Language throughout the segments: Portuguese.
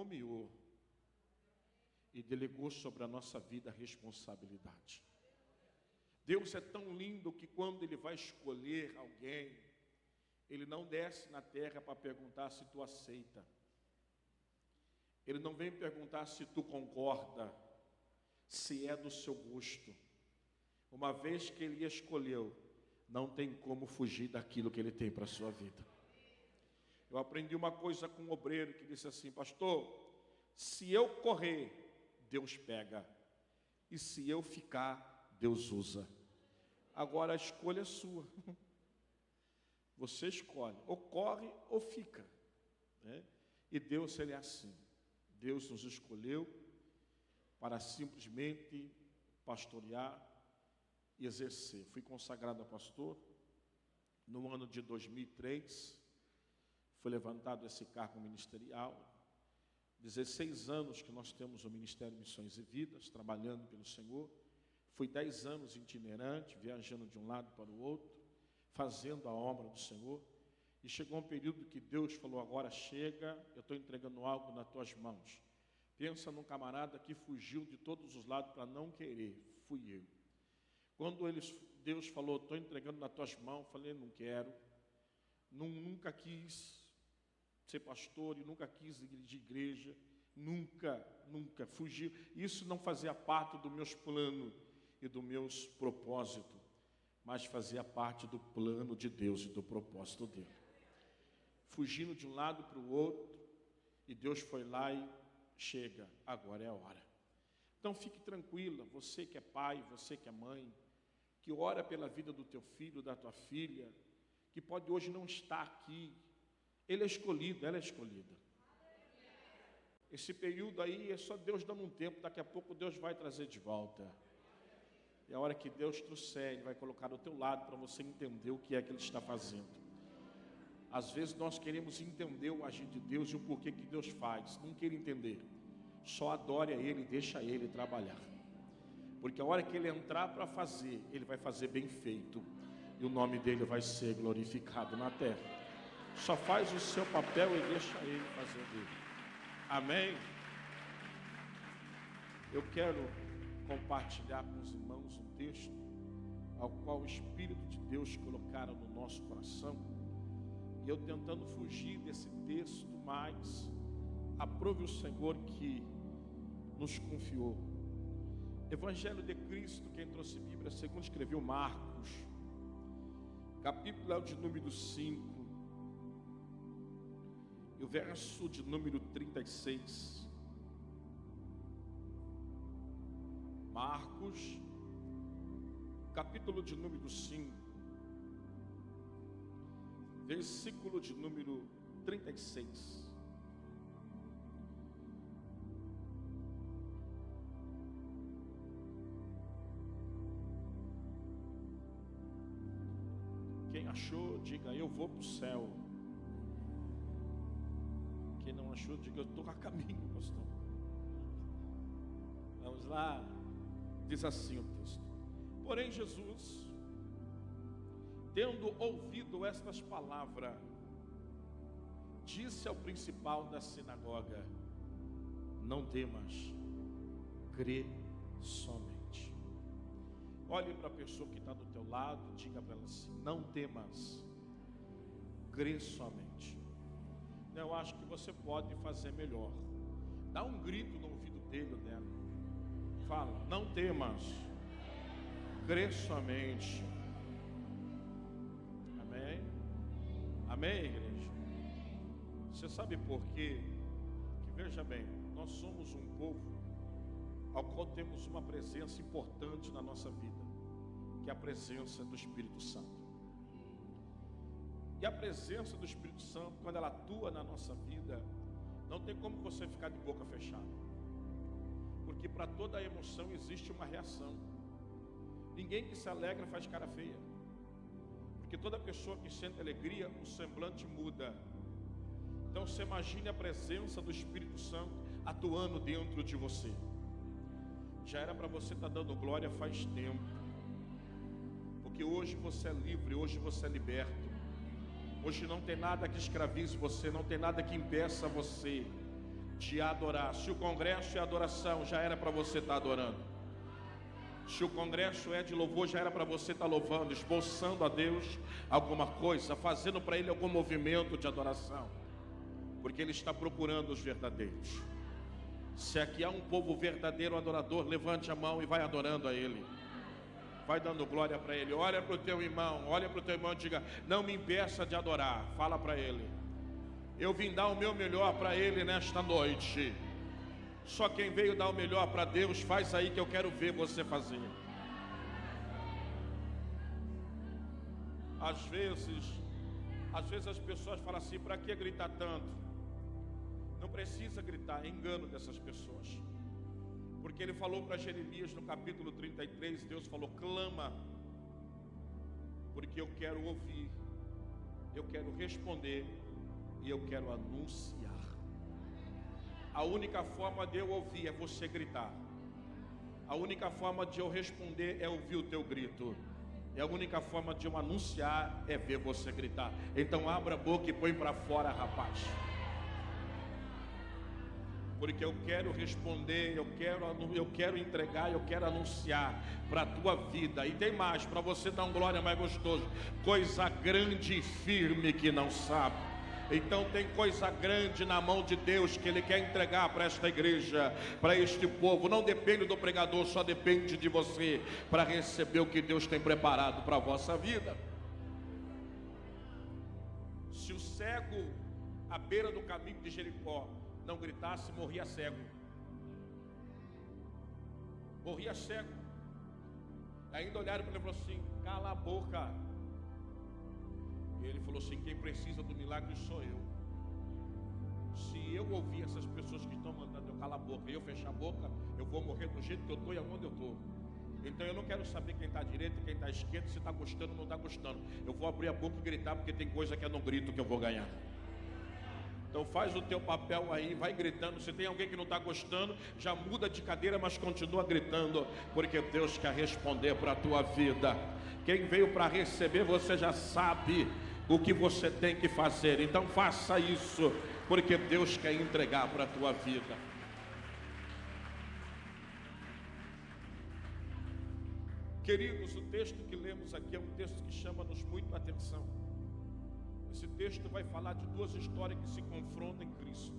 nomeou e delegou sobre a nossa vida a responsabilidade. Deus é tão lindo que quando Ele vai escolher alguém, Ele não desce na terra para perguntar se tu aceita. Ele não vem perguntar se tu concorda, se é do seu gosto. Uma vez que Ele escolheu, não tem como fugir daquilo que Ele tem para a sua vida. Eu aprendi uma coisa com um obreiro que disse assim: pastor, se eu correr, Deus pega, e se eu ficar, Deus usa. Agora a escolha é sua. Você escolhe, ou corre ou fica, né? E Deus, Ele é assim. Deus nos escolheu para simplesmente pastorear e exercer. Fui consagrado a pastor no ano de 2003. Foi levantado esse cargo ministerial. 16 anos que nós temos o Ministério Missões e Vidas, trabalhando pelo Senhor. Fui 10 anos itinerante, viajando de um lado para o outro, fazendo a obra do Senhor. E chegou um período que Deus falou: agora chega, eu estou entregando algo nas tuas mãos. Pensa num camarada que fugiu de todos os lados para não querer. Fui eu. Quando Deus falou: estou entregando nas tuas mãos, eu falei: não quero. Nunca quis ser pastor e nunca quis ir de igreja. Nunca fugi. Isso não fazia parte dos meus planos e dos meus propósitos, mas fazia parte do plano de Deus e do propósito dele. Fugindo de um lado para o outro, e Deus foi lá e chega, agora é a hora. Então fique tranquila, você que é pai, você que é mãe, que ora pela vida do teu filho, da tua filha, que pode hoje não estar aqui. Ele é escolhido, ela é escolhida. Esse período aí é só Deus dando um tempo, daqui a pouco Deus vai trazer de volta. E a hora que Deus trouxer, Ele vai colocar do teu lado para você entender o que é que Ele está fazendo. Às vezes nós queremos entender o agir de Deus e o porquê que Deus faz. Não queira entender. Só adore a Ele e deixa Ele trabalhar. Porque a hora que Ele entrar para fazer, Ele vai fazer bem feito. E o nome dEle vai ser glorificado na terra. Só faz o seu papel e deixa Ele fazer dele. Amém? Eu quero compartilhar com os irmãos um texto ao qual o Espírito de Deus colocara no nosso coração. E eu tentando fugir desse texto, mas aprove o Senhor que nos confiou. Evangelho de Cristo, quem trouxe Bíblia, segundo escreveu Marcos, capítulo é o de número 5, e o verso de número 36. Marcos, capítulo de número 5, versículo de número 36. Quem achou, diga: eu vou para o céu. Quem não achou, diga: eu estou a caminho, pastor. Vamos lá. Diz assim o texto: porém Jesus, tendo ouvido estas palavras, disse ao principal da sinagoga: não temas, crê somente. Olhe para a pessoa que está do teu lado, diga para ela assim: não temas, crê somente. Eu acho que você pode fazer melhor. Dá um grito no ouvido dele ou dela. Fala: não temas, crê somente. Amém? Amém, igreja? Você sabe por quê? Que veja bem, nós somos um povo ao qual temos uma presença importante na nossa vida, que é a presença do Espírito Santo. E a presença do Espírito Santo, quando ela atua na nossa vida, não tem como você ficar de boca fechada. Porque para toda emoção existe uma reação. Ninguém que se alegra faz cara feia. Porque toda pessoa que sente alegria, o semblante muda. Então você imagine a presença do Espírito Santo atuando dentro de você. Já era para você estar dando glória faz tempo. Porque hoje você é livre, hoje você é liberto. Hoje não tem nada que escravize você, não tem nada que impeça você de adorar. Se o congresso é adoração, já era para você estar adorando. Se o congresso é de louvor, já era para você estar louvando, esboçando a Deus alguma coisa, fazendo para Ele algum movimento de adoração, porque Ele está procurando os verdadeiros. Se aqui há um povo verdadeiro adorador, levante a mão e vai adorando a Ele. Vai dando glória para Ele. Olha para o teu irmão, e diga: não me impeça de adorar. Fala para Ele: eu vim dar o meu melhor para Ele nesta noite. Só quem veio dar o melhor para Deus, faz aí que eu quero ver você fazer. Às vezes as pessoas falam assim: para que gritar tanto? Não precisa gritar, é engano dessas pessoas. Porque Ele falou para Jeremias no capítulo 33, Deus falou: clama, porque eu quero ouvir, eu quero responder e eu quero anunciar. A única forma de eu ouvir é você gritar. A única forma de eu responder é ouvir o teu grito. E a única forma de eu anunciar é ver você gritar. Então abra a boca e põe para fora, rapaz. Porque eu quero responder, eu quero entregar, eu quero anunciar para a tua vida. E tem mais, para você dar um glória mais gostoso: coisa grande e firme que não sabe. Então tem coisa grande na mão de Deus que Ele quer entregar para esta igreja, para este povo. Não depende do pregador, só depende de você para receber o que Deus tem preparado para a vossa vida. Se o cego à beira do caminho de Jericó não gritasse, morria cego. Morria cego. Ainda olharam para ele e falaram assim: cala a boca. E ele falou assim: quem precisa do milagre sou eu. Se eu ouvir essas pessoas que estão mandando eu calar a boca e eu fechar a boca, eu vou morrer do jeito que eu estou e aonde eu estou. Então eu não quero saber quem está à direita e quem está à esquerda, se está gostando ou não está gostando. Eu vou abrir a boca e gritar, porque tem coisa que eu não grito que eu vou ganhar. Então faz o teu papel aí, vai gritando. Se tem alguém que não está gostando, já muda de cadeira, mas continua gritando, porque Deus quer responder para a tua vida. Quem veio para receber, você já sabe o que você tem que fazer. Então faça isso, porque Deus quer entregar para a tua vida. Queridos, o texto que lemos aqui é um texto que chama-nos muito a atenção. Esse texto vai falar de duas histórias que se confrontam em Cristo.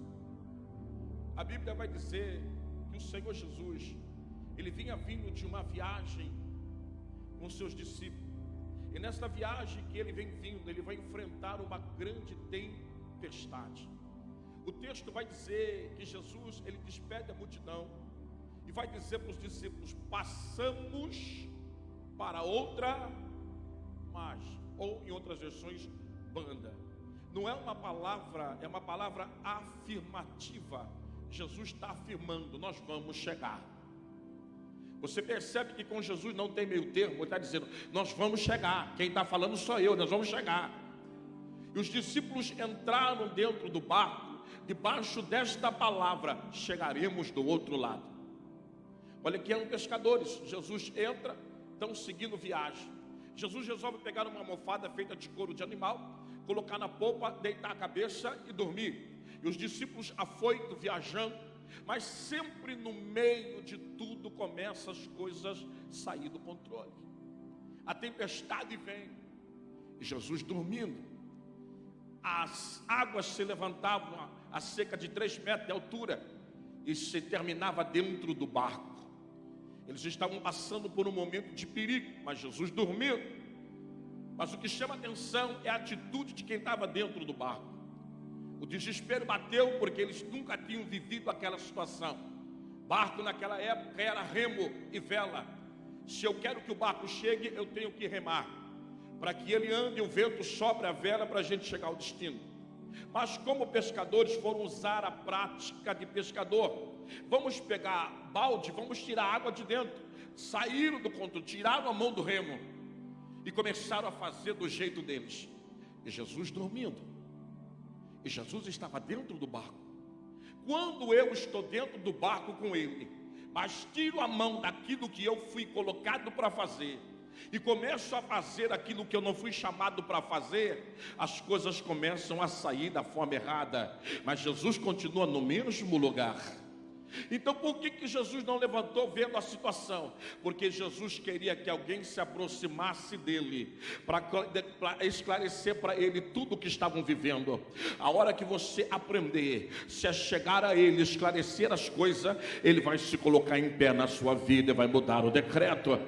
A Bíblia vai dizer que o Senhor Jesus, Ele vinha vindo de uma viagem com seus discípulos. E nessa viagem que Ele vem vindo, Ele vai enfrentar uma grande tempestade. O texto vai dizer que Jesus, Ele despede a multidão e vai dizer para os discípulos: passamos para outra margem, ou em outras versões, banda. Não é uma palavra, é uma palavra afirmativa. Jesus está afirmando: nós vamos chegar. Você percebe que com Jesus não tem meio termo. Ele está dizendo: nós vamos chegar. Quem está falando sou eu, nós vamos chegar. E os discípulos entraram dentro do barco, debaixo desta palavra: chegaremos do outro lado. Olha que eram pescadores. Jesus entra, estão seguindo viagem. Jesus resolve pegar uma almofada feita de couro de animal, colocar na polpa, deitar a cabeça e dormir. E os discípulos afoitos, viajando, mas sempre no meio de tudo começam as coisas a sair do controle. A tempestade vem e Jesus dormindo. As águas se levantavam a cerca de 3 metros de altura e se terminava dentro do barco. Eles estavam passando por um momento de perigo, mas Jesus dormindo. Mas o que chama a atenção é a atitude de quem estava dentro do barco. O desespero bateu porque eles nunca tinham vivido aquela situação. Barco naquela época era remo e vela. Se eu quero que o barco chegue, eu tenho que remar. Para que ele ande, o vento sopre a vela para a gente chegar ao destino. Mas como pescadores foram usar a prática de pescador, vamos pegar balde, vamos tirar água de dentro. Saíram do controle, tiraram a mão do remo e começaram a fazer do jeito deles. E Jesus dormindo. E Jesus estava dentro do barco. Quando eu estou dentro do barco com Ele, mas tiro a mão daquilo que eu fui colocado para fazer, e começo a fazer aquilo que eu não fui chamado para fazer, as coisas começam a sair da forma errada, mas Jesus continua no mesmo lugar. Então por que Jesus não levantou vendo a situação? Porque Jesus queria que alguém se aproximasse dele, para esclarecer para ele tudo o que estavam vivendo. A hora que você aprender, se chegar a ele, esclarecer as coisas, ele vai se colocar em pé na sua vida e vai mudar o decreto.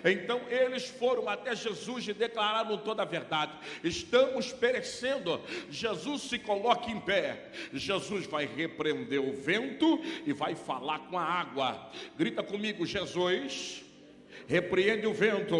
Então eles foram até Jesus e declararam toda a verdade: estamos perecendo. Jesus se coloca em pé, Jesus vai repreender o vento e vai falar com a água. Grita comigo: Jesus repreende o vento,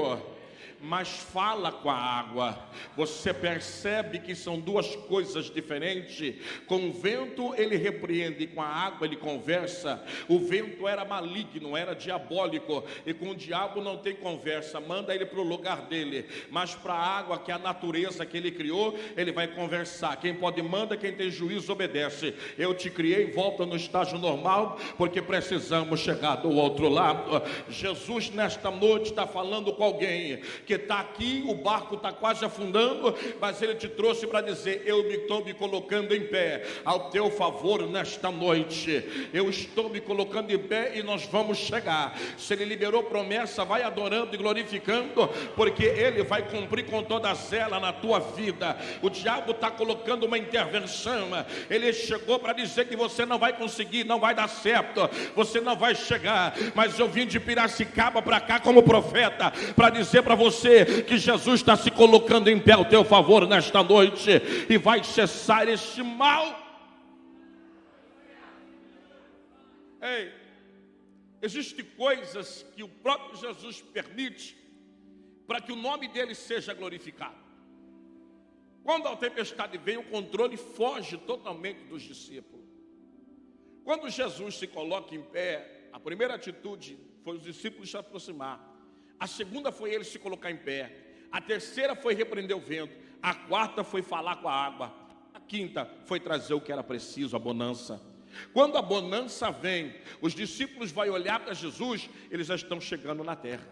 mas fala com a água. Você percebe que são duas coisas diferentes. Com o vento ele repreende, com a água ele conversa. O vento era maligno, era diabólico, e com o diabo não tem conversa, manda ele para o lugar dele. Mas para a água, que é a natureza que ele criou, ele vai conversar. Quem pode manda, quem tem juízo obedece. Eu te criei, volta no estágio normal, porque precisamos chegar do outro lado. Jesus nesta noite está falando com alguém que está aqui, o barco está quase afundando, mas ele te trouxe para dizer: eu estou me colocando em pé ao teu favor nesta noite. Eu estou me colocando em pé e nós vamos chegar. Se ele liberou promessa, vai adorando e glorificando, porque ele vai cumprir com todas elas na tua vida. O diabo está colocando uma intervenção, ele chegou para dizer que você não vai conseguir, não vai dar certo, você não vai chegar. Mas eu vim de Piracicaba para cá como profeta, para dizer para você que Jesus está se colocando em pé ao teu favor nesta noite, e vai cessar este mal. Ei, existem coisas que o próprio Jesus permite para que o nome dele seja glorificado. Quando a tempestade vem, o controle foge totalmente dos discípulos. Quando Jesus se coloca em pé, a primeira atitude foi os discípulos se aproximar. A segunda foi ele se colocar em pé. A terceira foi repreender o vento. A quarta foi falar com a água. A quinta foi trazer o que era preciso, a bonança. Quando a bonança vem, os discípulos vão olhar para Jesus, eles já estão chegando na terra.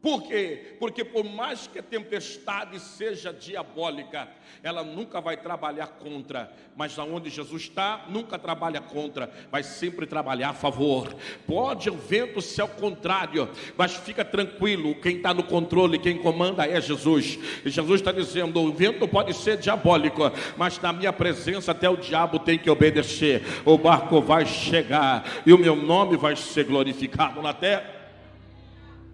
Por quê? Porque por mais que a tempestade seja diabólica, ela nunca vai trabalhar contra. Mas aonde Jesus está, nunca trabalha contra, vai sempre trabalhar a favor. Pode o vento ser ao contrário, mas fica tranquilo, quem está no controle, quem comanda é Jesus. E Jesus está dizendo: o vento pode ser diabólico, mas na minha presença até o diabo tem que obedecer. O barco vai chegar e o meu nome vai ser glorificado na terra.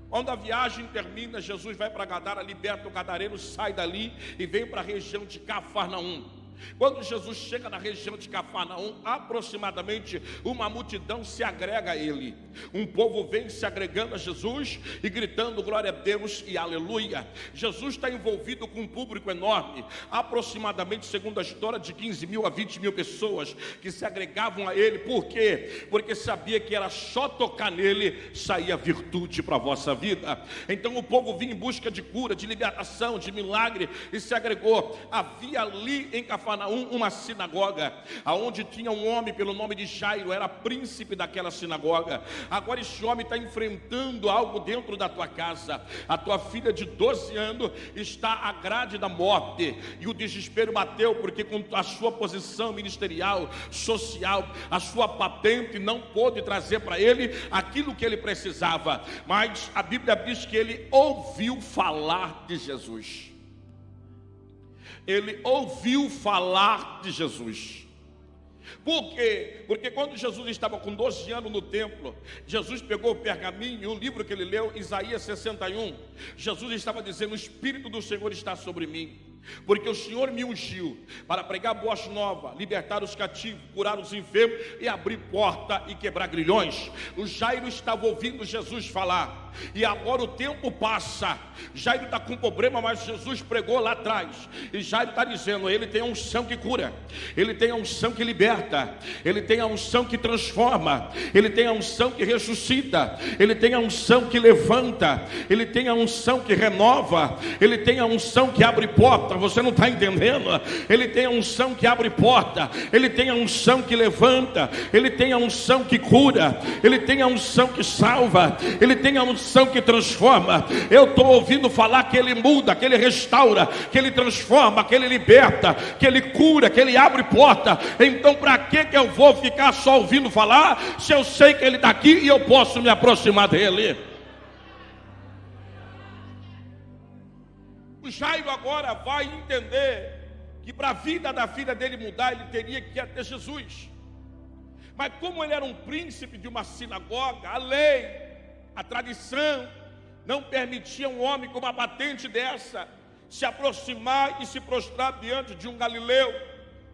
Quando a viagem termina, Jesus vai para Gadara, liberta o gadareno, sai dali e vem para a região de Cafarnaum. Quando Jesus chega na região de Cafarnaum, aproximadamente uma multidão se agrega a ele. Um povo vem se agregando a Jesus e gritando glória a Deus e aleluia. Jesus está envolvido com um público enorme, aproximadamente, segundo a história, de 15 mil a 20 mil pessoas que se agregavam a ele. Por quê? Porque sabia que era só tocar nele, saía virtude para a vossa vida. Então o povo vinha em busca de cura, de libertação, de milagre, e se agregou. Havia ali em Cafarnaum uma sinagoga, aonde tinha um homem pelo nome de Jairo, era príncipe daquela sinagoga. Agora esse homem está enfrentando algo dentro da tua casa. A tua filha de 12 anos está à grade da morte, e o desespero bateu, porque com a sua posição ministerial, social, a sua patente, não pôde trazer para ele aquilo que ele precisava. Mas a Bíblia diz que ele ouviu falar de Jesus. Ele ouviu falar de Jesus. Por quê? Porque quando Jesus estava com 12 anos no templo, Jesus pegou o pergaminho e o livro que ele leu, Isaías 61. Jesus estava dizendo: o Espírito do Senhor está sobre mim, porque o Senhor me ungiu para pregar boas novas, libertar os cativos, curar os enfermos e abrir porta e quebrar grilhões. O Jairo estava ouvindo Jesus falar, e agora o tempo passa. Jairo está com problema, mas Jesus pregou lá atrás, e Jairo está dizendo: ele tem a unção que cura, ele tem a unção que liberta, ele tem a unção que transforma, ele tem a unção que ressuscita, ele tem a unção que levanta, ele tem a unção que renova, ele tem a unção que abre porta. Você não está entendendo? Ele tem a unção que abre porta, ele tem a unção que levanta, ele tem a unção que cura, ele tem a unção que salva, ele tem a unção unção que transforma. Eu estou ouvindo falar que Ele muda, que Ele restaura, que Ele transforma, que Ele liberta, que Ele cura, que Ele abre porta. Então para que eu vou ficar só ouvindo falar, se eu sei que Ele está aqui e eu posso me aproximar dEle? O Jairo agora vai entender que para a vida da filha dele mudar, ele teria que ir até Jesus. Mas como ele era um príncipe de uma sinagoga, a lei, a tradição, não permitia um homem com uma patente dessa se aproximar e se prostrar diante de um galileu,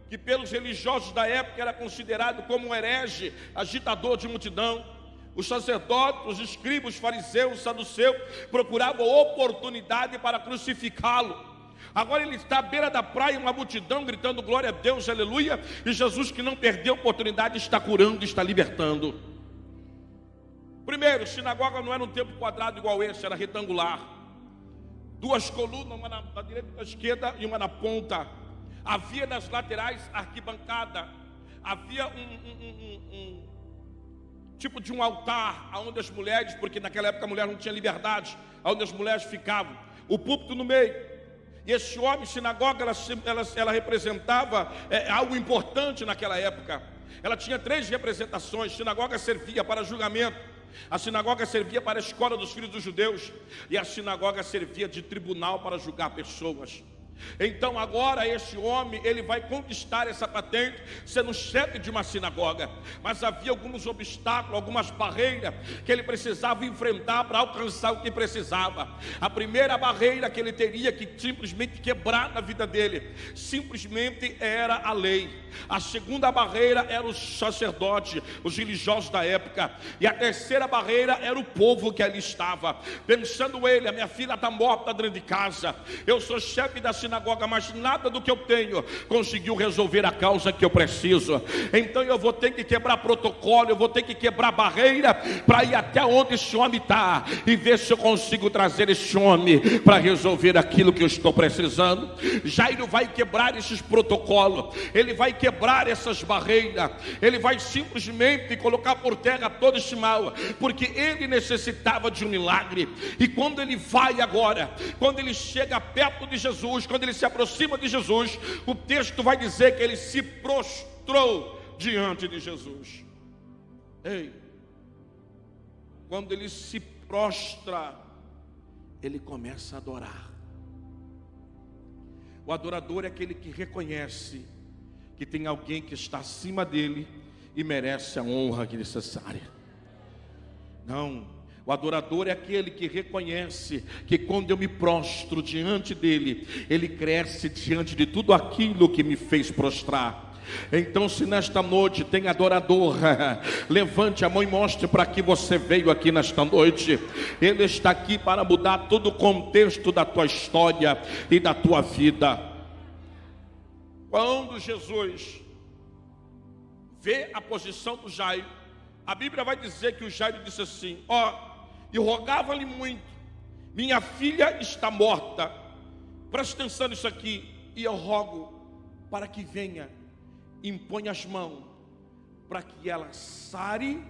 que pelos religiosos da época era considerado como um herege, agitador de multidão. Os sacerdotes, os escribas, os fariseus, os saduceus procuravam oportunidade para crucificá-lo. Agora ele está à beira da praia, uma multidão gritando glória a Deus, aleluia. E Jesus, que não perdeu a oportunidade, está curando, está libertando. Primeiro, sinagoga não era um templo quadrado igual esse, era retangular. Duas colunas, uma na direita e na esquerda e uma na ponta. Havia nas laterais arquibancada. Havia um tipo de um altar, onde as mulheres, porque naquela época a mulher não tinha liberdade, onde as mulheres ficavam. O púlpito no meio. E esse homem, sinagoga, ela representava algo importante naquela época. Ela tinha 3 representações. A sinagoga servia para julgamento, a sinagoga servia para a escola dos filhos dos judeus, e a sinagoga servia de tribunal para julgar pessoas. Então agora esse homem, ele vai conquistar essa patente sendo chefe de uma sinagoga. Mas havia alguns obstáculos, algumas barreiras que ele precisava enfrentar para alcançar o que precisava. A primeira barreira que ele teria que simplesmente quebrar na vida dele, simplesmente era a lei. A segunda barreira era os sacerdotes, os religiosos da época. E a terceira barreira era o povo que ali estava. Pensando ele, a minha filha está morta dentro de casa, eu sou chefe da sinagoga, mas nada do que eu tenho conseguiu resolver a causa que eu preciso. Então eu vou ter que quebrar protocolo, eu vou ter que quebrar barreira para ir até onde esse homem está e ver se eu consigo trazer esse homem para resolver aquilo que eu estou precisando. Jairo vai quebrar esses protocolos, ele vai quebrar essas barreiras, ele vai simplesmente colocar por terra todo esse mal, porque ele necessitava de um milagre. E quando ele vai agora, quando ele chega perto de Jesus, quando ele se aproxima de Jesus, o texto vai dizer que ele se prostrou diante de Jesus. Ei, quando ele se prostra, ele começa a adorar. O adorador é aquele que reconhece que tem alguém que está acima dele e merece a honra que é necessária. Não, o adorador é aquele que reconhece que quando eu me prostro diante dele, ele cresce diante de tudo aquilo que me fez prostrar. Então, se nesta noite tem adorador, levante a mão e mostre para que você veio aqui nesta noite. Ele está aqui para mudar todo o contexto da tua história e da tua vida. Quando Jesus vê a posição do Jairo, a Bíblia vai dizer que o Jairo disse assim: e rogava-lhe muito, minha filha está morta. Preste atenção nisso aqui. E eu rogo para que venha, impõe as mãos, para que ela sare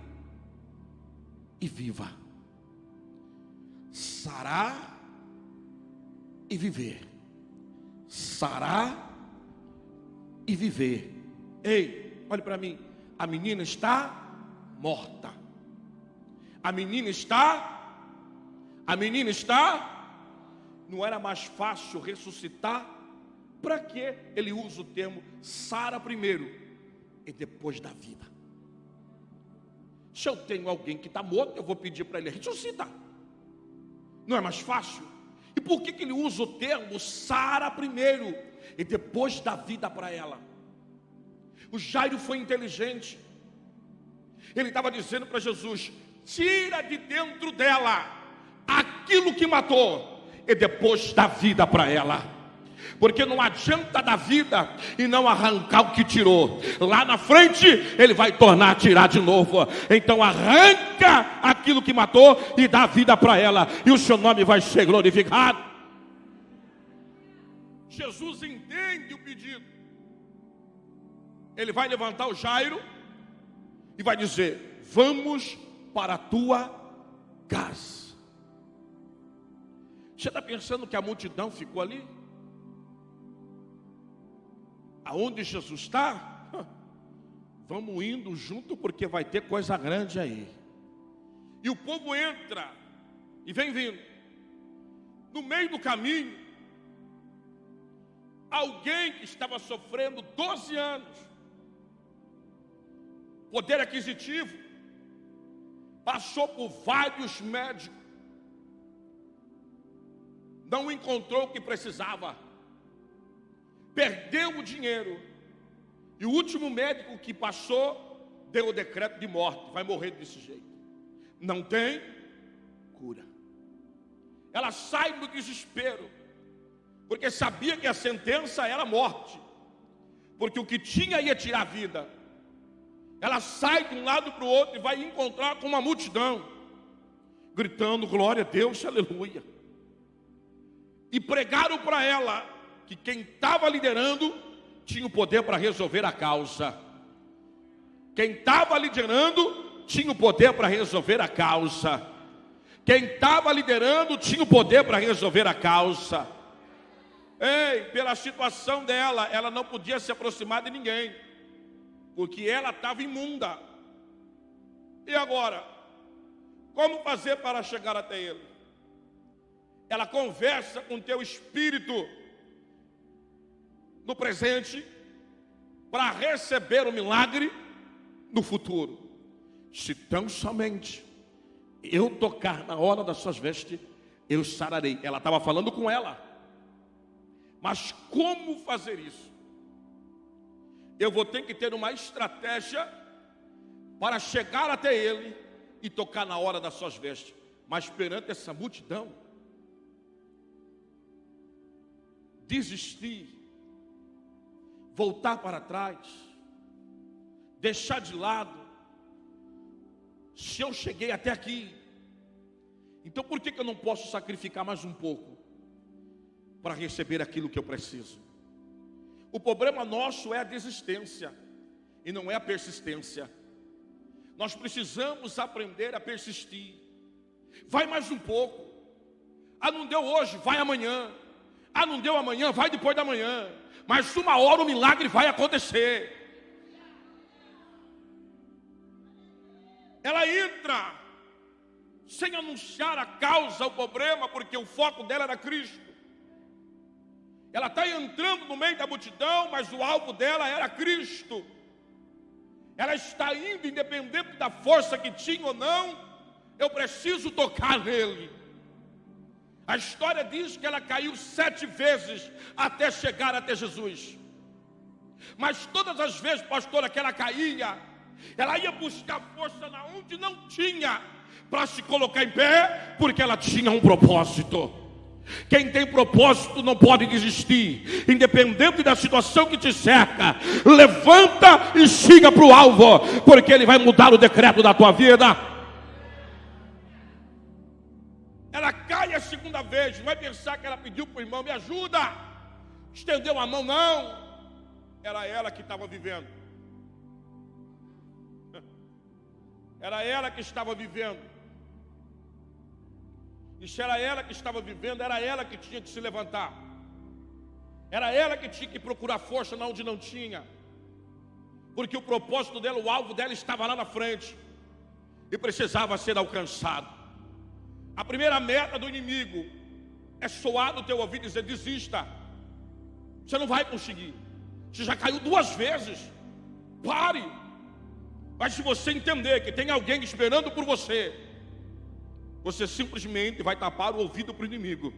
e viva. Sarar e viver. Sarar e viver. Ei, olhe para mim. A menina está morta. A menina está. Não era mais fácil ressuscitar? Para que ele usa o termo sara primeiro e depois da vida? Se eu tenho alguém que está morto, eu vou pedir para ele ressuscitar. Não é mais fácil? E por que ele usa o termo sara primeiro e depois da vida para ela? O Jairo foi inteligente. Ele estava dizendo para Jesus: tira de dentro dela aquilo que matou e depois dá vida para ela. Porque não adianta dar vida e não arrancar o que tirou. Lá na frente ele vai tornar a tirar de novo. Então arranca aquilo que matou e dá vida para ela, e o seu nome vai ser glorificado. Jesus entende o pedido. Ele vai levantar o Jairo e vai dizer: vamos para a tua casa. Você está pensando que a multidão ficou ali? Aonde Jesus está? Vamos indo junto, porque vai ter coisa grande aí. E o povo entra e vem vindo. No meio do caminho, alguém que estava sofrendo 12 anos, poder aquisitivo, passou por vários médicos, não encontrou o que precisava, perdeu o dinheiro, e o último médico que passou deu o decreto de morte, vai morrer desse jeito, não tem cura. Ela sai do desespero, porque sabia que a sentença era morte, porque o que tinha ia tirar a vida. Ela sai de um lado para o outro e vai encontrar com uma multidão, gritando glória a Deus, aleluia. E pregaram para ela que quem estava liderando tinha o poder para resolver a causa. Quem estava liderando tinha o poder para resolver a causa. Quem estava liderando tinha o poder para resolver a causa. Ei, pela situação dela, ela não podia se aproximar de ninguém, porque ela estava imunda. E agora, como fazer para chegar até ele? Ela conversa com teu espírito no presente para receber o milagre no futuro. Se tão somente eu tocar na hora das suas vestes, eu sararei. Ela estava falando com ela. Mas como fazer isso? Eu vou ter que ter uma estratégia para chegar até ele e tocar na hora das suas vestes. Mas perante essa multidão, desistir, voltar para trás, deixar de lado. Se eu cheguei até aqui, então por que eu não posso sacrificar mais um pouco para receber aquilo que eu preciso? O problema nosso é a desistência e não é a persistência. Nós precisamos aprender a persistir. Vai mais um pouco. Ah, não deu hoje, vai amanhã. Ah, não deu amanhã, vai depois da manhã. Mas uma hora o milagre vai acontecer. Ela entra sem anunciar a causa, o problema, porque o foco dela era Cristo. Ela está entrando no meio da multidão, mas o alvo dela era Cristo. Ela está indo, independente da força que tinha ou não, eu preciso tocar nele. A história diz que ela caiu 7 vezes até chegar até Jesus. Mas todas as vezes, pastora, que ela caía, ela ia buscar força na onde não tinha, para se colocar em pé, porque ela tinha um propósito. Quem tem propósito não pode desistir, independente da situação que te cerca. Levanta e siga para o alvo, porque ele vai mudar o decreto da tua vida. Ela cai a segunda vez, não vai pensar que ela pediu para o irmão, me ajuda, estendeu a mão, não. Era ela que estava vivendo. Era ela que estava vivendo. E se era ela que estava vivendo, era ela que tinha que se levantar. Era ela que tinha que procurar força onde não tinha. Porque o propósito dela, o alvo dela estava lá na frente. E precisava ser alcançado. A primeira meta do inimigo é soar no teu ouvido e dizer, desista. Você não vai conseguir. Você já caiu 2 vezes. Pare. Mas se você entender que tem alguém esperando por você, você simplesmente vai tapar o ouvido para o inimigo,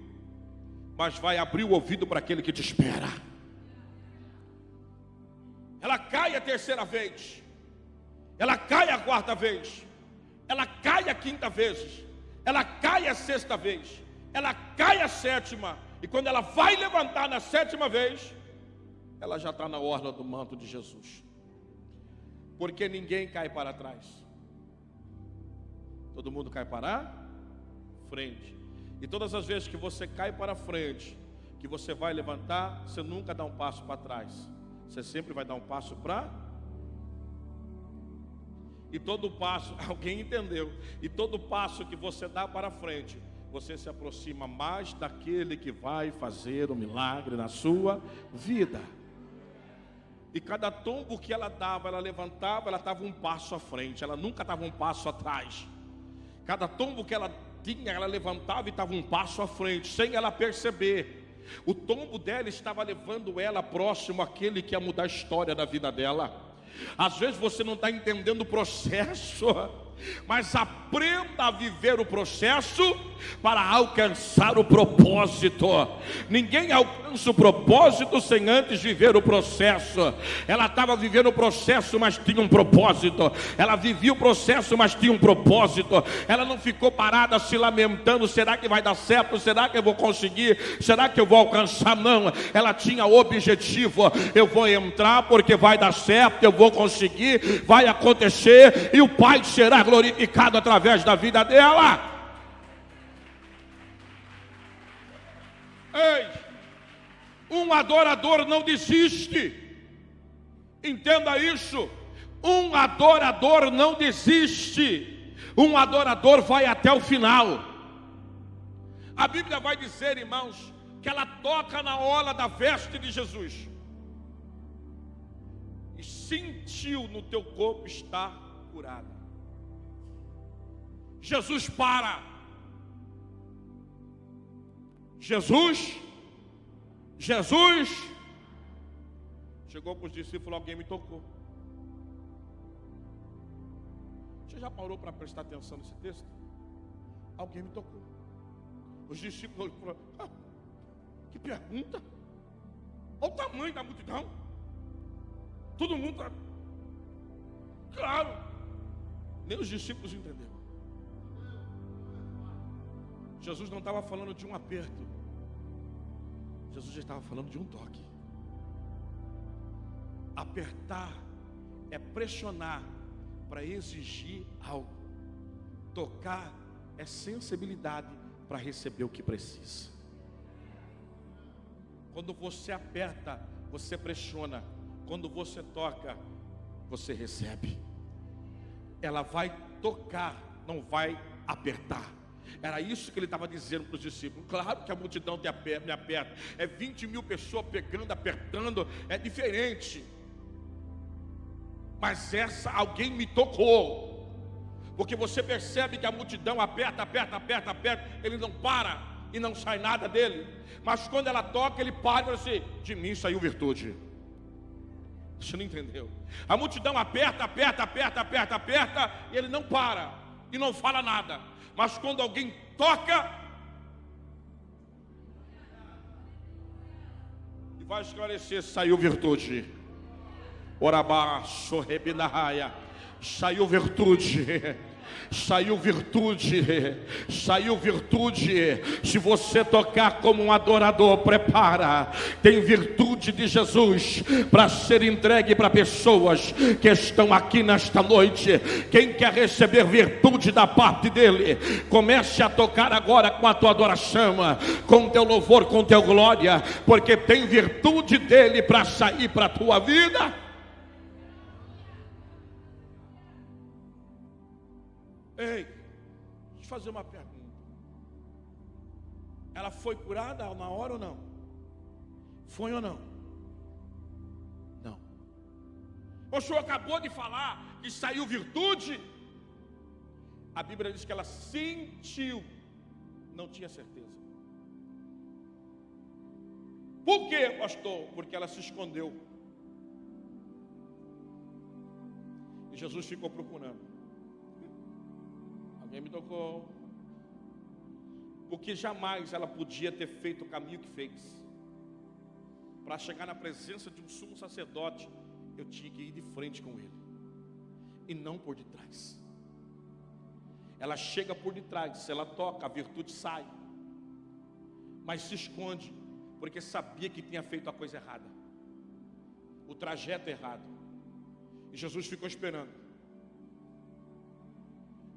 mas vai abrir o ouvido para aquele que te espera. Ela cai a 3ª vez, ela cai a 4ª vez, ela cai a 5ª vez, ela cai a 6ª vez, ela cai a 7ª, e quando ela vai levantar na 7ª vez, ela já está na orla do manto de Jesus. Porque ninguém cai para trás, todo mundo cai para frente. E todas as vezes que você cai para frente, que você vai levantar, você nunca dá um passo para trás, você sempre vai dar um passo para. E todo passo, alguém entendeu? E todo passo que você dá para frente, você se aproxima mais daquele que vai fazer o milagre na sua vida. E cada tombo que ela dava, ela levantava, ela estava um passo à frente, ela nunca estava um passo atrás. Cada tombo que ela tinha, ela levantava e estava um passo à frente, sem ela perceber. O tombo dela estava levando ela próximo àquele que ia mudar a história da vida dela. Às vezes você não está entendendo o processo, mas aprenda a viver o processo para alcançar o propósito. Ninguém alcança o propósito sem antes viver o processo. Ela estava vivendo o processo, mas tinha um propósito. Ela vivia o processo, mas tinha um propósito. Ela não ficou parada se lamentando: será que vai dar certo? Será que eu vou conseguir? Será que eu vou alcançar? Não, ela tinha objetivo: eu vou entrar porque vai dar certo, eu vou conseguir, vai acontecer, e o Pai será glorificado através da vida dela. Ei, um adorador não desiste. Entenda isso. Um adorador não desiste. Um adorador vai até o final. A Bíblia vai dizer, irmãos, que ela toca na orla da veste de Jesus e sentiu no teu corpo estar curada. Jesus para. Jesus chegou para os discípulos e falou: alguém me tocou. Você já parou para prestar atenção nesse texto? Alguém me tocou. Os discípulos falaram: que pergunta? Olha o tamanho da multidão. Todo mundo está... Claro. Nem os discípulos entenderam. Jesus não estava falando de um aperto. Jesus já estava falando de um toque. Apertar é pressionar para exigir algo. Tocar é sensibilidade para receber o que precisa. Quando você aperta, você pressiona. Quando você toca, você recebe. Ela vai tocar, não vai apertar. Era isso que ele estava dizendo para os discípulos. Claro que a multidão me aperta. É 20 mil pessoas pegando, apertando. É diferente. Mas essa, alguém me tocou. Porque você percebe que a multidão aperta. Ele não para e não sai nada dele. Mas quando ela toca, ele para e fala assim: de mim saiu virtude. Você não entendeu? A multidão aperta, e ele não para e não fala nada. Mas quando alguém toca e vai esclarecer, saiu virtude. Orabá, sorrebinahaya, saiu virtude. Saiu virtude. Se você tocar como um adorador, prepara. Tem virtude de Jesus para ser entregue para pessoas que estão aqui nesta noite. Quem quer receber virtude da parte dele, comece a tocar agora com a tua adoração, com teu louvor, com teu glória, porque tem virtude dele para sair para a tua vida. Ei, deixa eu fazer uma pergunta. Ela foi curada na hora ou não? Foi ou não? Não. O senhor acabou de falar que saiu virtude. A Bíblia diz que ela sentiu, não tinha certeza. Por quê, pastor? Porque ela se escondeu. E Jesus ficou procurando. Alguém me tocou. Porque jamais ela podia ter feito o caminho que fez. Para chegar na presença de um sumo sacerdote, eu tinha que ir de frente com ele, e não por detrás. Ela chega por detrás, ela toca, a virtude sai, mas se esconde, porque sabia que tinha feito a coisa errada, o trajeto errado. E Jesus ficou esperando.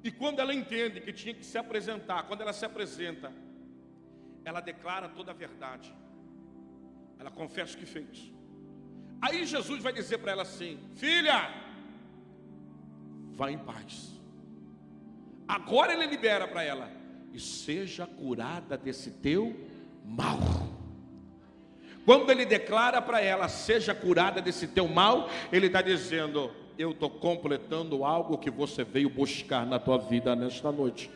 E quando ela entende que tinha que se apresentar, quando ela se apresenta, ela declara toda a verdade. Ela confessa o que fez. Aí Jesus vai dizer para ela assim: filha, vá em paz. Agora ele libera para ela: e seja curada desse teu mal. Quando ele declara para ela, seja curada desse teu mal, ele está dizendo, eu estou completando algo que você veio buscar na tua vida nesta noite.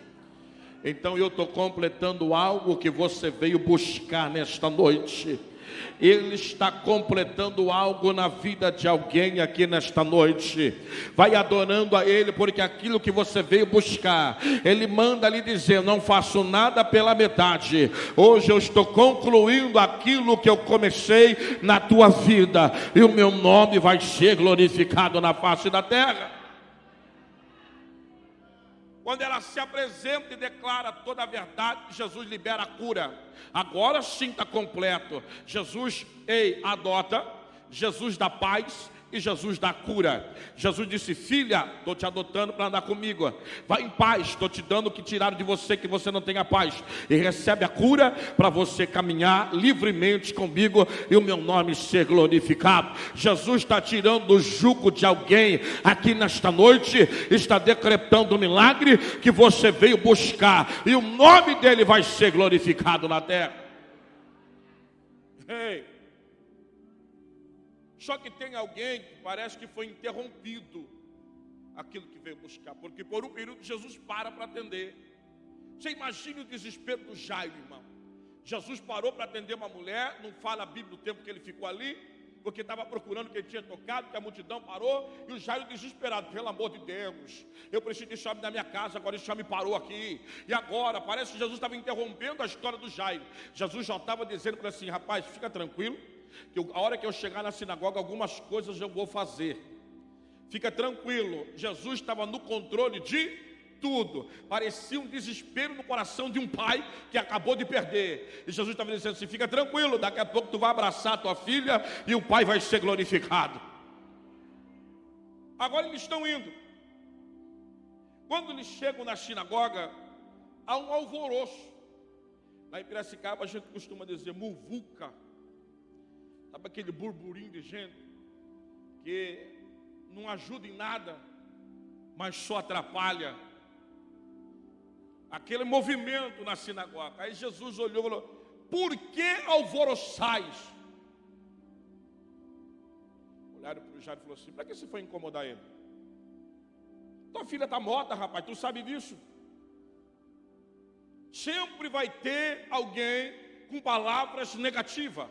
Então eu estou completando algo que você veio buscar nesta noite. Ele está completando algo na vida de alguém aqui nesta noite. Vai adorando a Ele, porque aquilo que você veio buscar, Ele manda lhe dizer, não faço nada pela metade. Hoje eu estou concluindo aquilo que eu comecei na tua vida, e o meu nome vai ser glorificado na face da terra. Quando ela se apresenta e declara toda a verdade, Jesus libera a cura. Agora sim está completo. Jesus adota, Jesus dá paz e Jesus dá cura. Jesus disse, filha, estou te adotando para andar comigo. Vai em paz, estou te dando o que tiraram de você, que você não tenha paz. E recebe a cura para você caminhar livremente comigo e o meu nome ser glorificado. Jesus está tirando o jugo de alguém aqui nesta noite, está decretando o milagre que você veio buscar, e o nome dele vai ser glorificado na terra. Só que tem alguém que parece que foi interrompido aquilo que veio buscar, porque por um período Jesus para atender. Você imagine o desespero do Jairo, irmão. Jesus parou para atender uma mulher, não fala a Bíblia do tempo que ele ficou ali, porque estava procurando quem tinha tocado, que a multidão parou, e o Jairo desesperado, pelo amor de Deus, eu preciso desse homem na minha casa, agora esse homem parou aqui, e agora, parece que Jesus estava interrompendo a história do Jairo. Jesus já estava dizendo para ele assim, rapaz, fica tranquilo, que a hora que eu chegar na sinagoga, algumas coisas eu vou fazer. Fica tranquilo, Jesus estava no controle de tudo. Parecia um desespero no coração de um pai que acabou de perder. E Jesus estava dizendo assim, fica tranquilo, daqui a pouco tu vai abraçar a tua filha e o pai vai ser glorificado. Agora eles estão indo. Quando eles chegam na sinagoga, há um alvoroço. Lá em Piracicaba a gente costuma dizer muvuca. Sabe aquele burburinho de gente que não ajuda em nada, mas só atrapalha. Aquele movimento na sinagoga. Aí Jesus olhou e falou, por que alvoroçais? Olharam para o Jairo e falou assim, para que você foi incomodar ele? Tua filha está morta, rapaz, tu sabe disso? Sempre vai ter alguém com palavras negativas.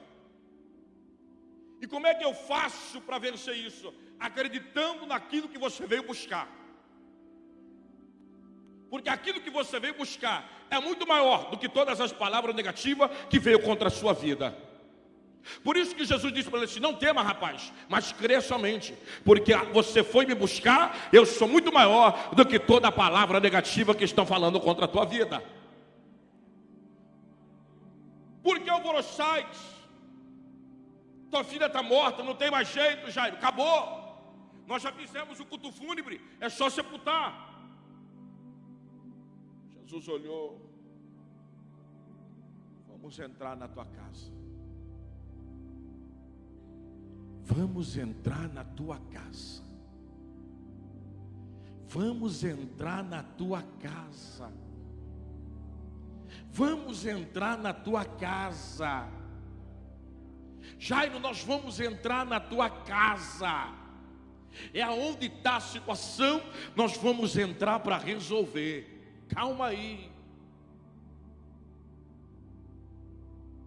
E como é que eu faço para vencer isso? Acreditando naquilo que você veio buscar. Porque aquilo que você veio buscar é muito maior do que todas as palavras negativas que veio contra a sua vida. Por isso que Jesus disse para ele assim, não tema, rapaz, mas crê somente. Porque você foi me buscar, eu sou muito maior do que toda a palavra negativa que estão falando contra a tua vida. Por que alvoroçais? Tua filha está morta, não tem mais jeito, Jairo, acabou. Nós já fizemos o culto fúnebre, é só sepultar. Jesus olhou, vamos entrar na tua casa. Vamos entrar na tua casa. Vamos entrar na tua casa. Vamos entrar na tua casa. Jairo, nós vamos entrar na tua casa. É aonde está a situação, nós vamos entrar para resolver. Calma aí.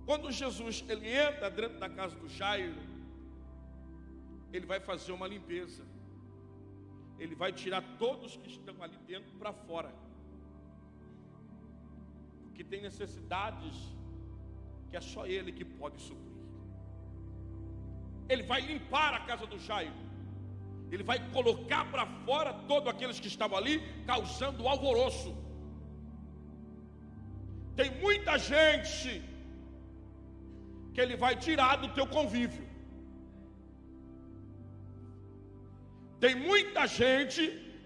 Quando Jesus ele entra dentro da casa do Jairo, ele vai fazer uma limpeza. Ele vai tirar todos que estão ali dentro para fora. Porque tem necessidades que é só ele que pode suprir. Ele vai limpar a casa do Jairo. Ele vai colocar para fora todos aqueles que estavam ali, causando alvoroço. Tem muita gente que ele vai tirar do teu convívio. Tem muita gente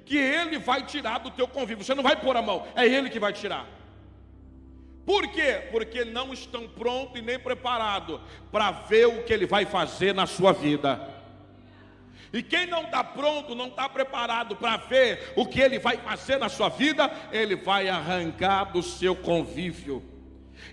que ele vai tirar do teu convívio. Você não vai pôr a mão, é ele que vai tirar. Por quê? Porque não estão prontos e nem preparados para ver o que ele vai fazer na sua vida. E quem não está pronto, não está preparado para ver o que ele vai fazer na sua vida, ele vai arrancar do seu convívio.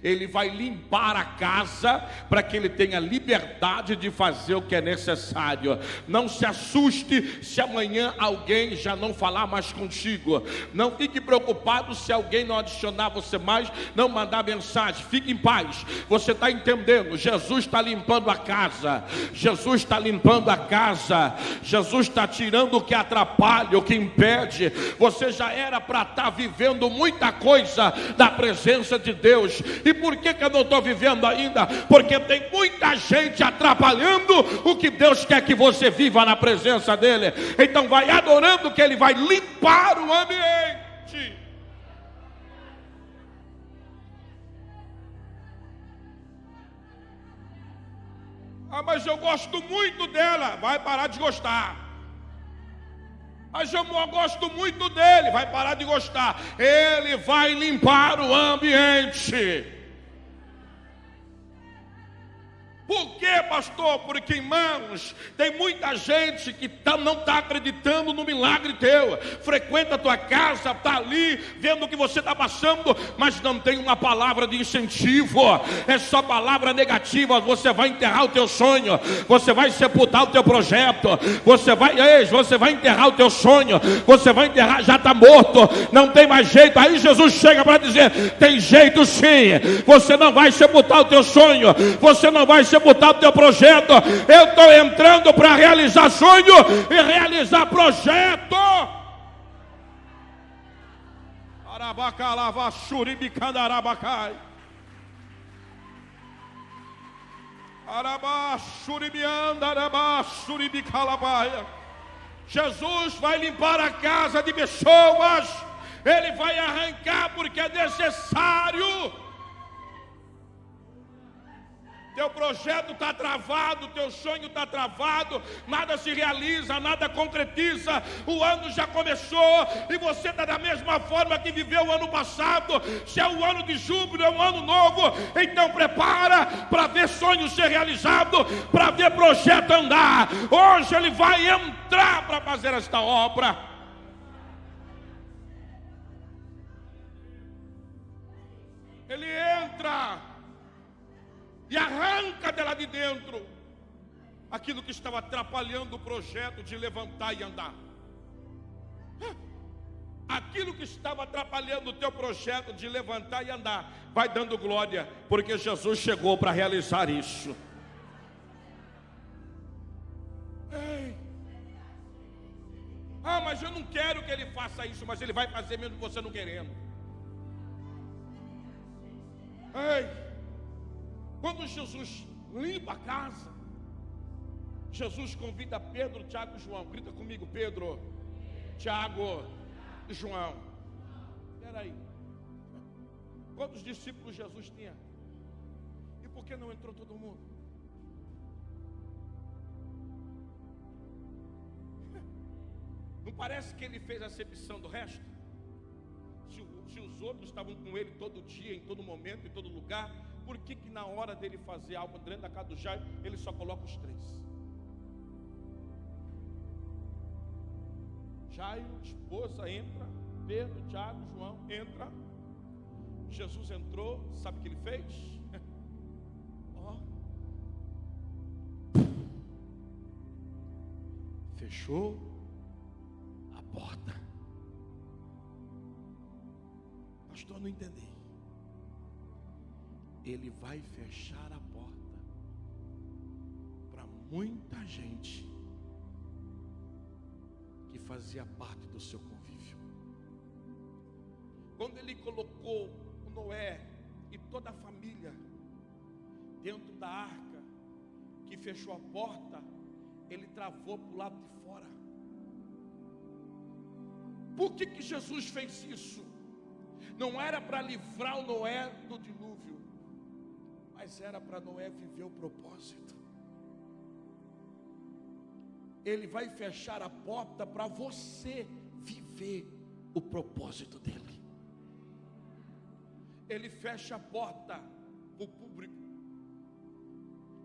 Ele vai limpar a casa para que ele tenha liberdade de fazer o que é necessário. Não se assuste se amanhã alguém já não falar mais contigo. Não fique preocupado se alguém não adicionar você mais, não mandar mensagem. Fique em paz. Você está entendendo? Jesus está limpando a casa. Jesus está limpando a casa. Jesus está tirando o que atrapalha, o que impede. Você já era para estar vivendo muita coisa da presença de Deus. E por que eu não estou vivendo ainda? Porque tem muita gente atrapalhando o que Deus quer que você viva na presença dEle. Então vai adorando que Ele vai limpar o ambiente. Ah, mas eu gosto muito dela. Vai parar de gostar. Mas eu gosto muito dele. Vai parar de gostar. Ele vai limpar o ambiente. Por quê, pastor? Porque, irmãos, tem muita gente que não está acreditando no milagre teu. Frequenta a tua casa, está ali, vendo o que você está passando, mas não tem uma palavra de incentivo. É só palavra negativa. Você vai enterrar o teu sonho, você vai sepultar o teu projeto, você vai enterrar o teu sonho, você vai enterrar, já está morto, não tem mais jeito. Aí Jesus chega para dizer: tem jeito sim. Você não vai sepultar o teu sonho, você não vai sepultar o teu projeto. Eu estou entrando para realizar sonho e realizar projeto. Jesus vai limpar a casa de pessoas. Ele vai arrancar porque é necessário. Teu projeto está travado, teu sonho está travado, nada se realiza, nada concretiza. O ano já começou e você está da mesma forma que viveu o ano passado. Se é o ano de júbilo, é um ano novo, então prepara para ver sonho ser realizado, para ver projeto andar. Hoje ele vai entrar para fazer esta obra. Ele entra e arranca dela de dentro aquilo que estava atrapalhando o projeto de levantar e andar. Aquilo que estava atrapalhando o teu projeto de levantar e andar, vai dando glória, porque Jesus chegou para realizar isso. Ei. Ah, mas eu não quero que ele faça isso, mas ele vai fazer mesmo você não querendo. Ei. Quando Jesus limpa a casa, Jesus convida Pedro, Tiago e João. Grita comigo: Pedro, Tiago e João. Espera aí. Quantos discípulos Jesus tinha? E por que não entrou todo mundo? Não parece que ele fez a acepção do resto? Se os outros estavam com ele todo dia, em todo momento, em todo lugar, por que na hora dele fazer algo dentro da casa do Jairo, ele só coloca os 3? Jairo, esposa, entra. Pedro, Tiago, João, entra. Jesus entrou, sabe o que ele fez? Fechou a porta. Pastor, não entendi. Ele vai fechar a porta para muita gente que fazia parte do seu convívio. Quando ele colocou o Noé e toda a família dentro da arca, que fechou a porta, ele travou para o lado de fora. Por que Jesus fez isso? Não era para livrar o Noé do dilúvio, mas era para Noé viver o propósito. Ele vai fechar a porta para você viver o propósito dele. Ele fecha a porta para o público.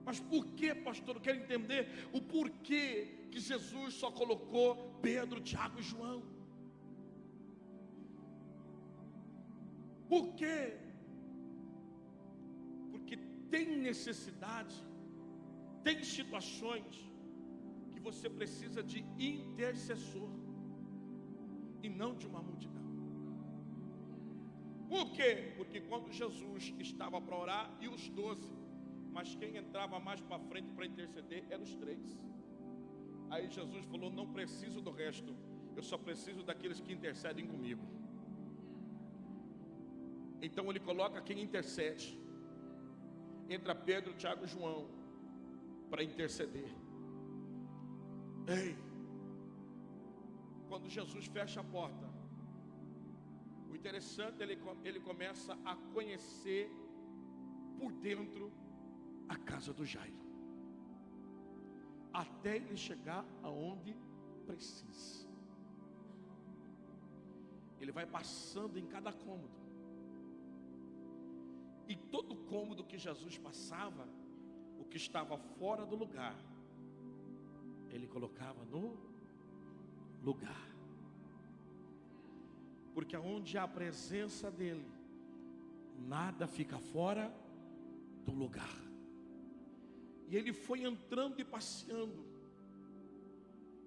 Mas por que, pastor? Eu quero entender o porquê que Jesus só colocou Pedro, Tiago e João. Por quê? Porque tem necessidade, tem situações que você precisa de intercessor e não de uma multidão. Por quê? Porque quando Jesus estava para orar, e os 12, mas quem entrava mais para frente para interceder eram os 3. Aí Jesus falou: não preciso do resto, eu só preciso daqueles que intercedem comigo. Então ele coloca quem intercede. Entra Pedro, Tiago e João para interceder. Ei, quando Jesus fecha a porta, o interessante é ele começa a conhecer por dentro a casa do Jairo, até ele chegar aonde precisa. Ele vai passando em cada cômodo, e todo cômodo que Jesus passava, o que estava fora do lugar, ele colocava no lugar. Porque aonde há a presença dele, nada fica fora do lugar. E ele foi entrando e passeando,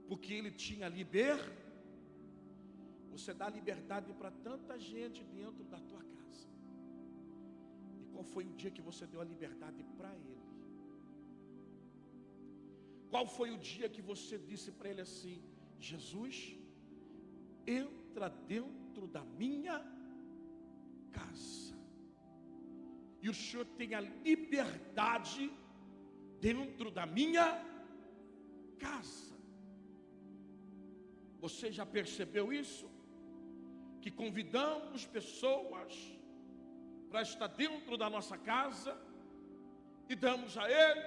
porque ele tinha Você dá liberdade para tanta gente dentro da tua casa. E qual foi o dia que você deu a liberdade para ele? Qual foi o dia que você disse para ele assim: Jesus, entra dentro da minha casa, e o Senhor tem a liberdade dentro da minha casa. Você já percebeu isso? Que convidamos pessoas para estar dentro da nossa casa e damos a ele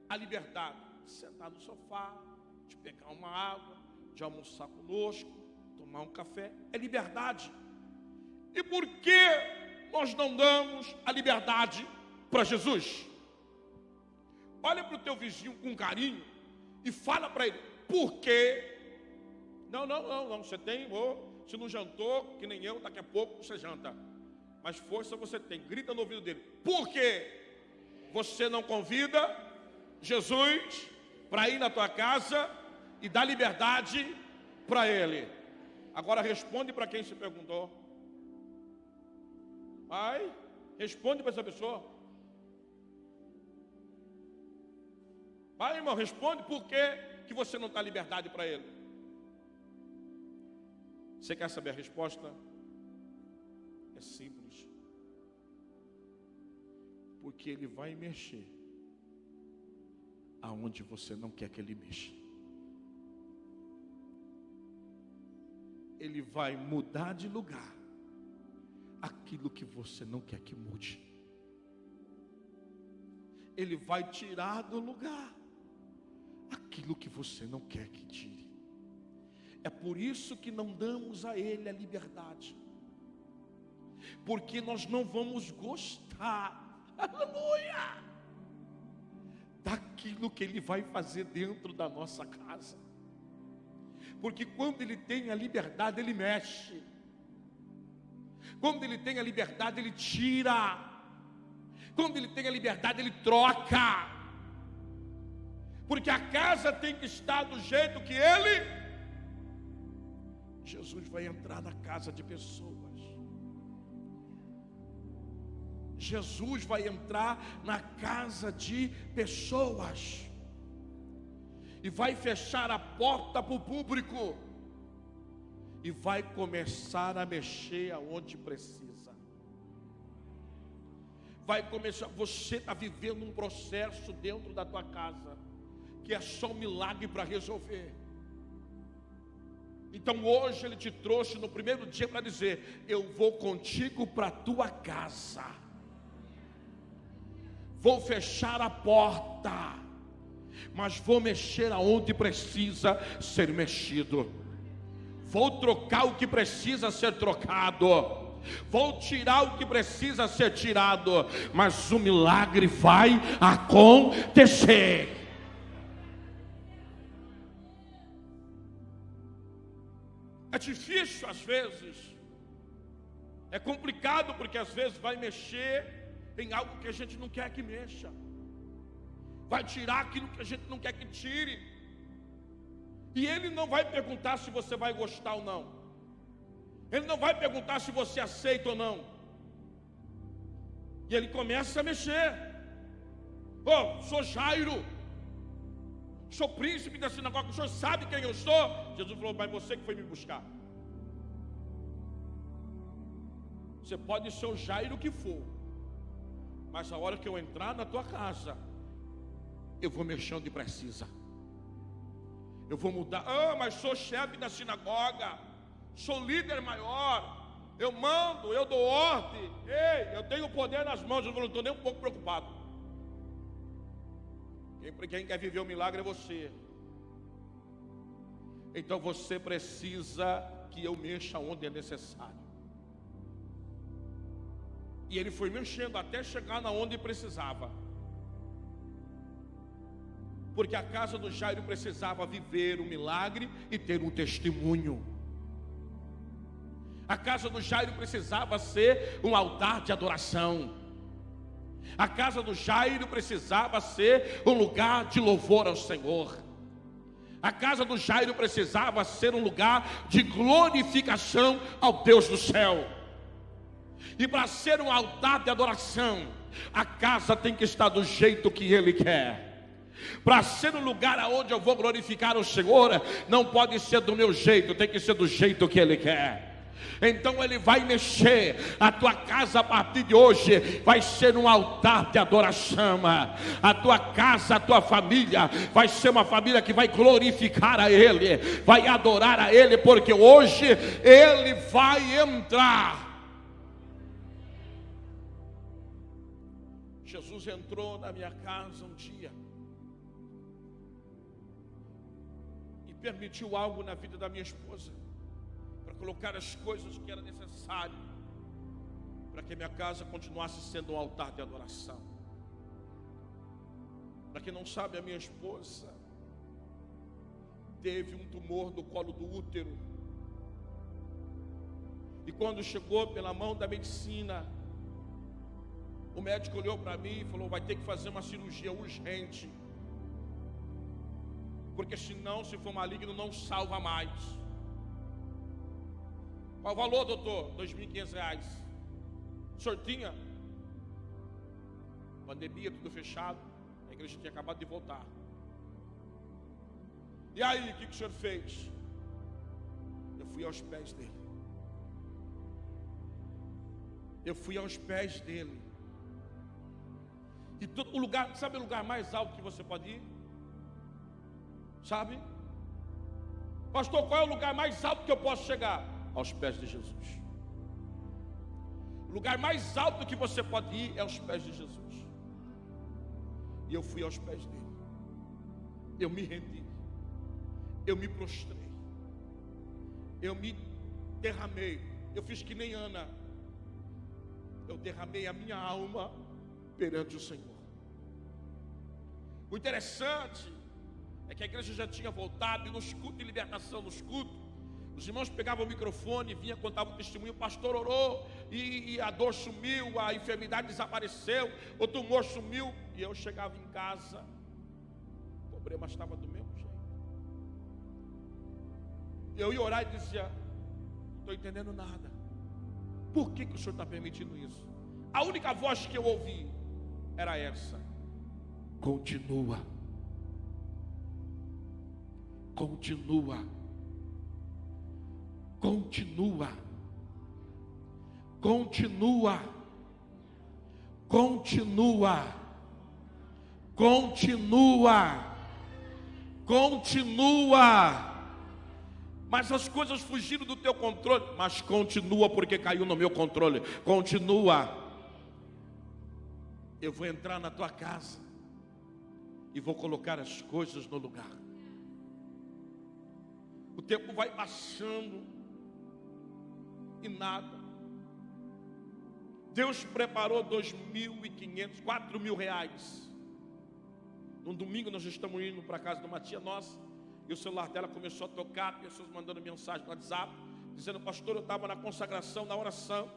a liberdade de sentar no sofá, de pegar uma água, de almoçar conosco, tomar um café. É liberdade. E por que nós não damos a liberdade para Jesus? Olha para o teu vizinho com carinho e fala para ele: por quê? Não, você tem, se não jantou, que nem eu, daqui a pouco você janta. Mas força você tem, grita no ouvido dele: por quê você não convida Jesus para ir na tua casa e dar liberdade para ele? Agora responde para quem se perguntou. Vai, responde para essa pessoa. Vai, irmão, responde por que você não dá liberdade para ele. Você quer saber a resposta? É simples. Porque ele vai mexer aonde você não quer que ele mexa. Ele vai mudar de lugar aquilo que você não quer que mude. Ele vai tirar do lugar aquilo que você não quer que tire. É por isso que não damos a ele a liberdade, porque nós não vamos gostar, aleluia, daquilo que ele vai fazer dentro da nossa casa. Porque quando ele tem a liberdade, ele mexe. Quando ele tem a liberdade, ele tira. Quando ele tem a liberdade, ele troca. Porque a casa tem que estar do jeito que ele... Jesus vai entrar na casa de pessoas. Jesus vai entrar na casa de pessoas. E vai fechar a porta para o público. E vai começar a mexer aonde precisa. Vai começar. Você está vivendo um processo dentro da tua casa que é só um milagre para resolver. Então hoje ele te trouxe no primeiro dia para dizer: eu vou contigo para a tua casa. Vou fechar a porta, mas vou mexer aonde precisa ser mexido. Vou trocar o que precisa ser trocado. vou tirar o que precisa ser tirado, mas o milagre vai acontecer. É difícil às vezes, é complicado, porque às vezes vai mexer em algo que a gente não quer que mexa, vai tirar aquilo que a gente não quer que tire, e Ele não vai perguntar se você vai gostar ou não, Ele não vai perguntar se você aceita ou não, e Ele começa a mexer. Sou Jairo, sou príncipe da sinagoga, o senhor sabe quem eu sou? Jesus falou, mas você que foi me buscar. Você pode ser o Jairo que for, mas a hora que eu entrar na tua casa, eu vou mexer onde precisa, eu vou mudar. Mas sou chefe da sinagoga, sou líder maior, eu mando, eu dou ordem, eu tenho poder nas mãos. Eu não estou nem um pouco preocupado. Quem quer viver o milagre é você. Então você precisa que eu mexa onde é necessário. E Ele foi mexendo até chegar na onde precisava, porque a casa do Jairo precisava viver o milagre e ter um testemunho. A casa do Jairo precisava ser um altar de adoração. A casa do Jairo precisava ser um lugar de louvor ao Senhor. A casa do Jairo precisava ser um lugar de glorificação ao Deus do céu. E para ser um altar de adoração, a casa tem que estar do jeito que Ele quer. Para ser um lugar onde eu vou glorificar o Senhor, não pode ser do meu jeito, tem que ser do jeito que Ele quer. Então Ele vai mexer. A tua casa a partir de hoje vai ser um altar de adoração. A tua casa, a tua família vai ser uma família que vai glorificar a Ele, vai adorar a Ele, porque hoje Ele vai entrar. Jesus entrou na minha casa um dia e permitiu algo na vida da minha esposa, para colocar as coisas que era necessário para que minha casa continuasse sendo um altar de adoração. Para quem não sabe, a minha esposa teve um tumor no colo do útero, e quando chegou pela mão da medicina, o médico olhou para mim e falou, vai ter que fazer uma cirurgia urgente, porque senão, se for maligno, não salva mais. Qual o valor, doutor? R$2.500. O senhor tinha? Pandemia, tudo fechado, a igreja tinha acabado de voltar. E aí, o que o senhor fez? Eu fui aos pés dele. Eu fui aos pés dele. E todo o lugar, sabe o lugar mais alto que você pode ir? Sabe? Pastor, qual é o lugar mais alto que eu posso chegar? Aos pés de Jesus. O lugar mais alto que você pode ir é aos pés de Jesus. E eu fui aos pés dele. Eu me rendi. Eu me prostrei. Eu me derramei. Eu fiz que nem Ana. Eu derramei a minha alma perante o Senhor. O interessante é que a igreja já tinha voltado, e nos cultos de libertação, nos cultos, os irmãos pegavam o microfone, vinha, contavam o testemunho, o pastor orou, e a dor sumiu, a enfermidade desapareceu, o tumor sumiu, e eu chegava em casa, o problema estava do mesmo jeito. Eu ia orar e dizia, não estou entendendo nada. Por que o senhor está permitindo isso? A única voz que eu ouvi era essa: continua, continua, continua, continua, continua, continua, continua. Mas as coisas fugiram do teu controle, mas continua, porque caiu no meu controle. Continua. Eu vou entrar na tua casa e vou colocar as coisas no lugar. O tempo vai passando e nada. Deus preparou 2.500, 4.000 reais. No domingo nós estamos indo para a casa de uma tia nossa, e o celular dela começou a tocar, pessoas mandando mensagem no WhatsApp, dizendo: pastor, eu estava na consagração, na oração,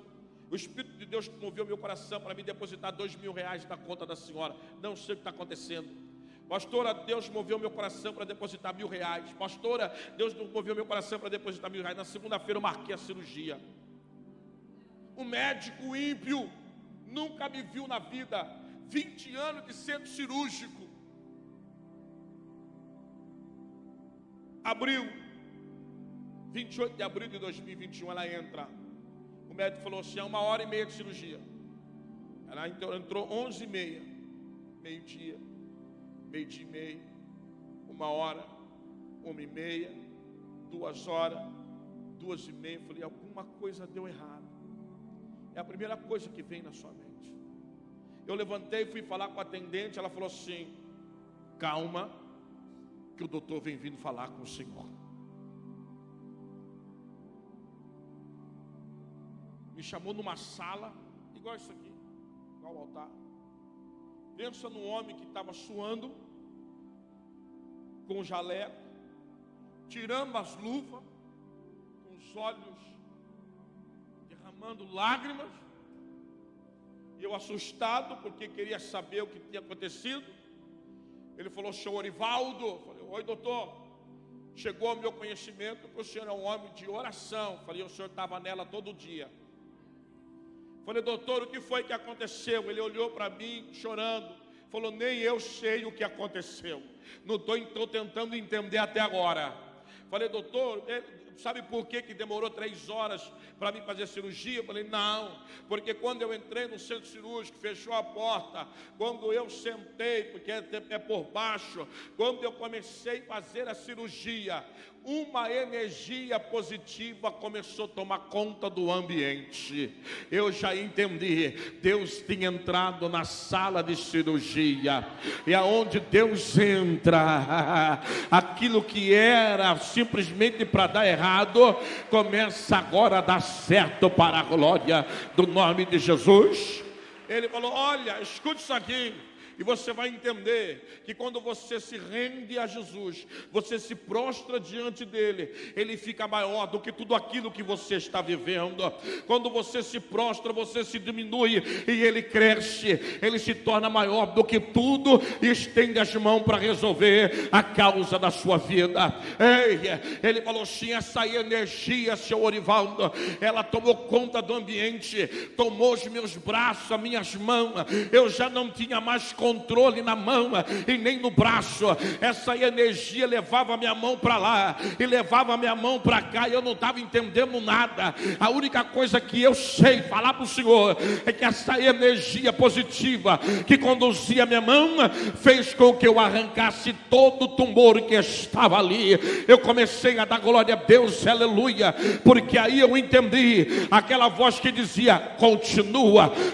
o Espírito de Deus moveu meu coração para me depositar 2.000 reais na conta da senhora. Não sei o que está acontecendo. Pastora, Deus moveu meu coração para depositar 1.000 reais. Pastora, Deus moveu meu coração para depositar 1.000 reais. Na segunda-feira eu marquei a cirurgia. O médico ímpio nunca me viu na vida. 20 anos de centro cirúrgico. Abril, 28 de abril de 2021, ela entra. O médico falou assim: é 1h30 de cirurgia. Ela entrou 11h30, meio-dia, meio-dia e meio, 1h, 1h30, 2h, 2h30. Eu falei: alguma coisa deu errado. É a primeira coisa que vem na sua mente. Eu levantei, fui falar com a atendente. Ela falou assim: calma, que o doutor vem vindo falar com o senhor. Me chamou numa sala, igual isso aqui, igual o altar. Pensa num homem que estava suando, com o jaleco, tirando as luvas, com os olhos derramando lágrimas. E eu assustado, porque queria saber o que tinha acontecido. Ele falou: senhor Orivaldo. Eu falei: oi, doutor. Chegou ao meu conhecimento que o senhor é um homem de oração. Eu falei: o senhor estava nela todo dia. Falei: doutor, o que foi que aconteceu? Ele olhou para mim chorando, falou: nem eu sei o que aconteceu. Não estou tentando entender até agora. Falei: doutor, sabe por que demorou 3 horas para mim fazer cirurgia? Eu falei: não, porque quando eu entrei no centro cirúrgico, fechou a porta, quando eu sentei, porque é por baixo, quando eu comecei a fazer a cirurgia, uma energia positiva começou a tomar conta do ambiente. Eu já entendi, Deus tinha entrado na sala de cirurgia, e aonde Deus entra, aquilo que era simplesmente para dar errado, começa agora a dar certo para a glória do nome de Jesus. Ele falou: olha, escute isso aqui. E você vai entender que quando você se rende a Jesus, você se prostra diante dele, ele fica maior do que tudo aquilo que você está vivendo. Quando você se prostra, você se diminui e ele cresce, ele se torna maior do que tudo e estende as mãos para resolver a causa da sua vida. Ei, ele falou assim: essa energia, seu Orivaldo, ela tomou conta do ambiente, tomou os meus braços, as minhas mãos. Eu já não tinha mais controle na mão e nem no braço. Essa energia levava minha mão para lá e levava minha mão para cá, e eu não estava entendendo nada. A única coisa que eu sei falar para o Senhor é que essa energia positiva que conduzia minha mão fez com que eu arrancasse todo o tumor que estava ali. Eu comecei a dar glória a Deus, aleluia, porque aí eu entendi aquela voz que dizia: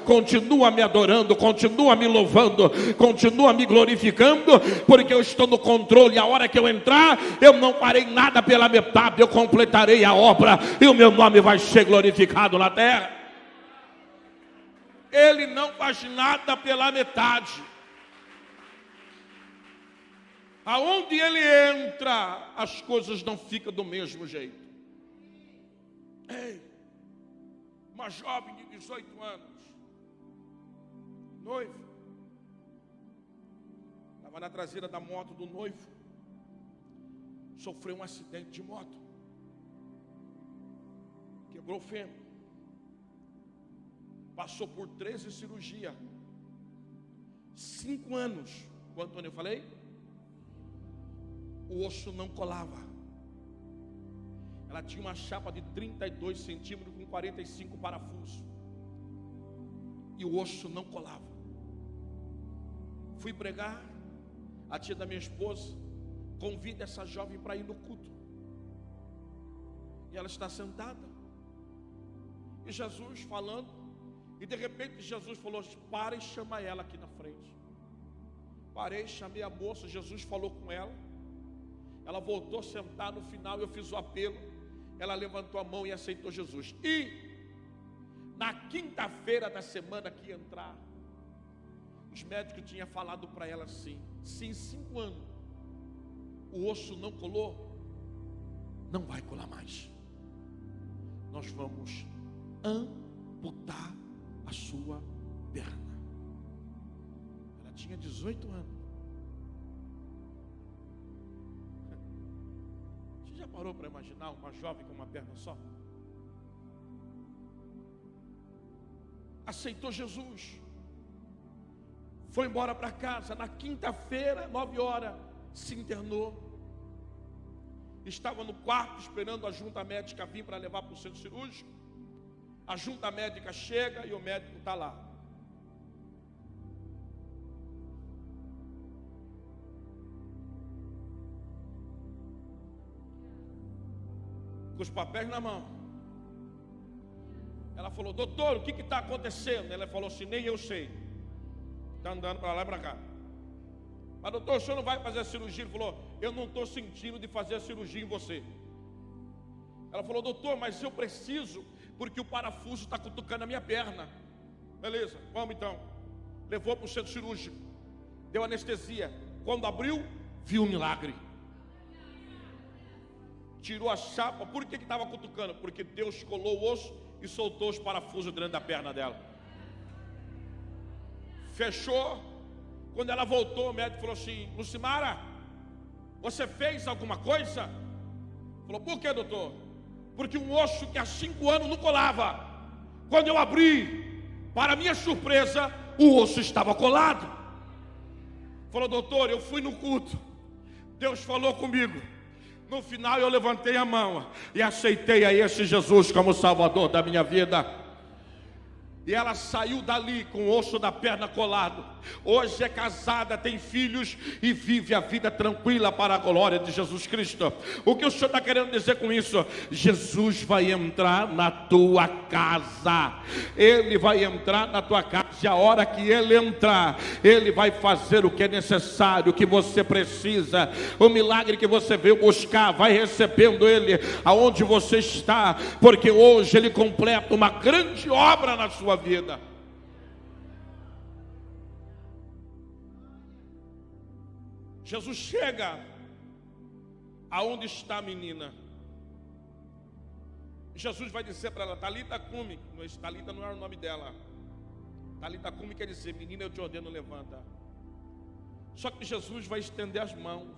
continua me adorando, continua me louvando, continua me glorificando, porque eu estou no controle. A hora que eu entrar, eu não farei nada pela metade, eu completarei a obra e o meu nome vai ser glorificado na terra. Ele não faz nada pela metade. Aonde ele entra, as coisas não ficam do mesmo jeito. Ei, uma jovem de 18 anos, noiva, estava na traseira da moto do noivo, sofreu um acidente de moto, quebrou o fêmur, passou por 13 cirurgias, 5 anos, quanto eu falei? O osso não colava. Ela tinha uma chapa de 32 centímetros com 45 parafusos, e o osso não colava. Fui pregar, a tia da minha esposa convida essa jovem para ir no culto, e ela está sentada, e Jesus falando, e de repente Jesus falou: para e chama ela aqui na frente. Parei, chamei a moça, Jesus falou com ela, ela voltou a sentar. No final eu fiz o apelo, ela levantou a mão e aceitou Jesus. E Na quinta-feira da semana que ia entrar, os médicos tinham falado para ela assim: se em 5 anos o osso não colou, não vai colar mais. Nós vamos amputar a sua perna. Ela tinha 18 anos. Você já parou para imaginar uma jovem com uma perna só? Aceitou Jesus, foi embora para casa. Na quinta-feira, 9 horas, se internou. Estava no quarto esperando a junta médica vir para levar para o centro cirúrgico. A junta médica chega e o médico está lá. Com os papéis na mão. Ela falou: doutor, o que está acontecendo? Ela falou assim: nem eu sei. Está andando para lá e para cá. Mas doutor, o senhor não vai fazer a cirurgia? Ele falou: eu não estou sentindo de fazer a cirurgia em você. Ela falou: doutor, mas eu preciso, porque o parafuso está cutucando a minha perna. Beleza, vamos então. Levou para o centro cirúrgico, deu anestesia. Quando abriu, viu um milagre. Tirou a chapa. Por que estava cutucando? Porque Deus colou o osso e soltou os parafusos dentro da perna dela. Fechou. Quando ela voltou, o médico falou assim: Lucimara, você fez alguma coisa? Falou: por que, doutor? Porque um osso que há 5 anos não colava, quando eu abri, para minha surpresa, o osso estava colado. Falou: doutor, eu fui no culto, Deus falou comigo. No final eu levantei a mão e aceitei a esse Jesus como Salvador da minha vida. E ela saiu dali com o osso da perna colado. Hoje é casada, tem filhos e vive a vida tranquila para a glória de Jesus Cristo. O que o Senhor está querendo dizer com isso? Jesus vai entrar na tua casa. Ele vai entrar na tua casa. E a hora que Ele entrar, Ele vai fazer o que é necessário, o que você precisa. O milagre que você veio buscar, vai recebendo Ele aonde você está. Porque hoje Ele completa uma grande obra na sua vida. Jesus chega aonde está a menina. Jesus vai dizer para ela: Talita cumi. Talita não era o nome dela. Talita cumi quer dizer: menina, eu te ordeno, levanta. Só que Jesus vai estender as mãos.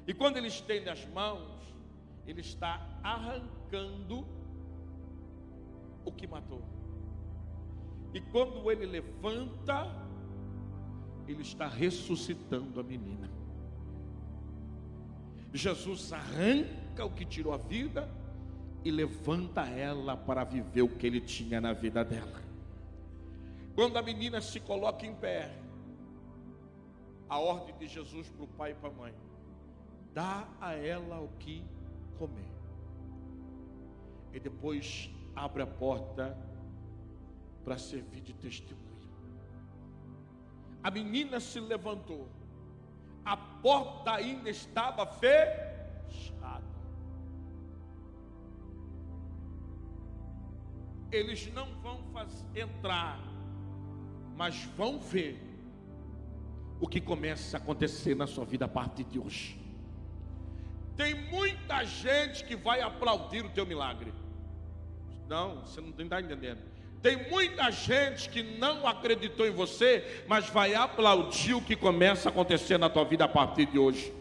E quando Ele estende as mãos, Ele está arrancando o que matou. E quando Ele levanta, Ele está ressuscitando a menina. Jesus arranca o que tirou a vida e levanta ela para viver o que Ele tinha na vida dela. Quando a menina se coloca em pé, a ordem de Jesus para o pai e para a mãe: dá a ela o que comer. E depois abre a porta para servir de testemunho. A menina se levantou. A porta ainda estava fechada. Eles não vão entrar, mas vão ver o que começa a acontecer na sua vida a partir de hoje. Tem muita gente que vai aplaudir o teu milagre. Não, você não está entendendo. Tem muita gente que não acreditou em você, mas vai aplaudir o que começa a acontecer na tua vida a partir de hoje.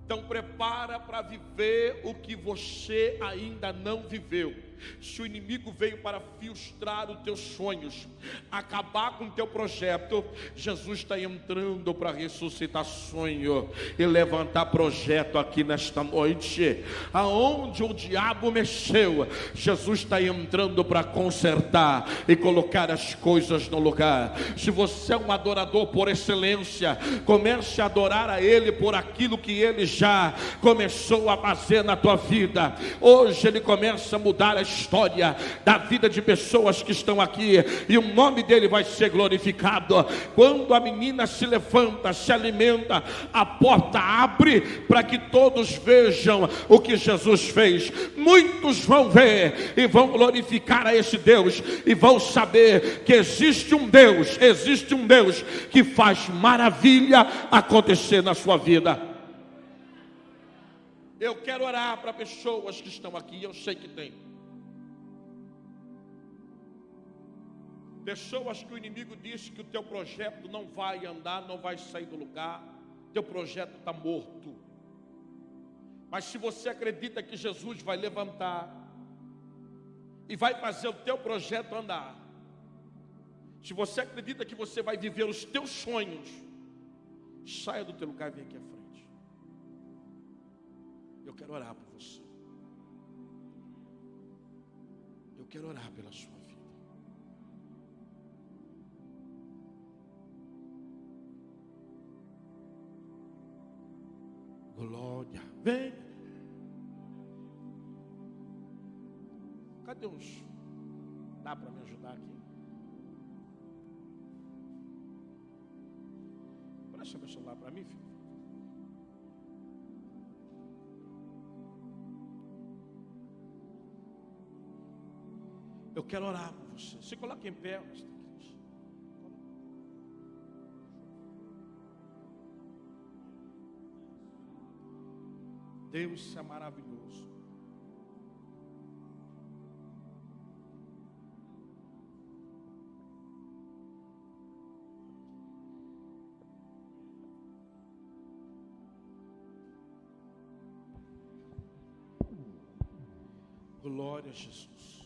Então prepara para viver o que você ainda não viveu. Se o inimigo veio para frustrar os teus sonhos, acabar com o teu projeto, Jesus está entrando para ressuscitar sonho e levantar projeto aqui nesta noite. Aonde o diabo mexeu, Jesus está entrando para consertar e colocar as coisas no lugar. Se você é um adorador por excelência, comece a adorar a Ele por aquilo que Ele já começou a fazer na tua vida. Hoje Ele começa a mudar a história da vida de pessoas que estão aqui, e o nome dele vai ser glorificado. Quando a menina se levanta, se alimenta, a porta abre para que todos vejam o que Jesus fez. Muitos vão ver e vão glorificar a esse Deus, e vão saber que existe um Deus que faz maravilha acontecer na sua vida. Eu quero orar para pessoas que estão aqui, eu sei que tem. Pessoas que o inimigo disse que o teu projeto não vai andar, não vai sair do lugar, teu projeto está morto. Mas se você acredita que Jesus vai levantar e vai fazer o teu projeto andar, se você acredita que você vai viver os teus sonhos, saia do teu lugar e vem aqui à frente. Eu quero orar por você. Eu quero orar pela sua vida. Glória. Vem. Cadê os? Dá para me ajudar aqui? Presta meu celular para mim, filho. Eu quero orar por você. Se coloque em pé. Deus é maravilhoso. Glória a Jesus.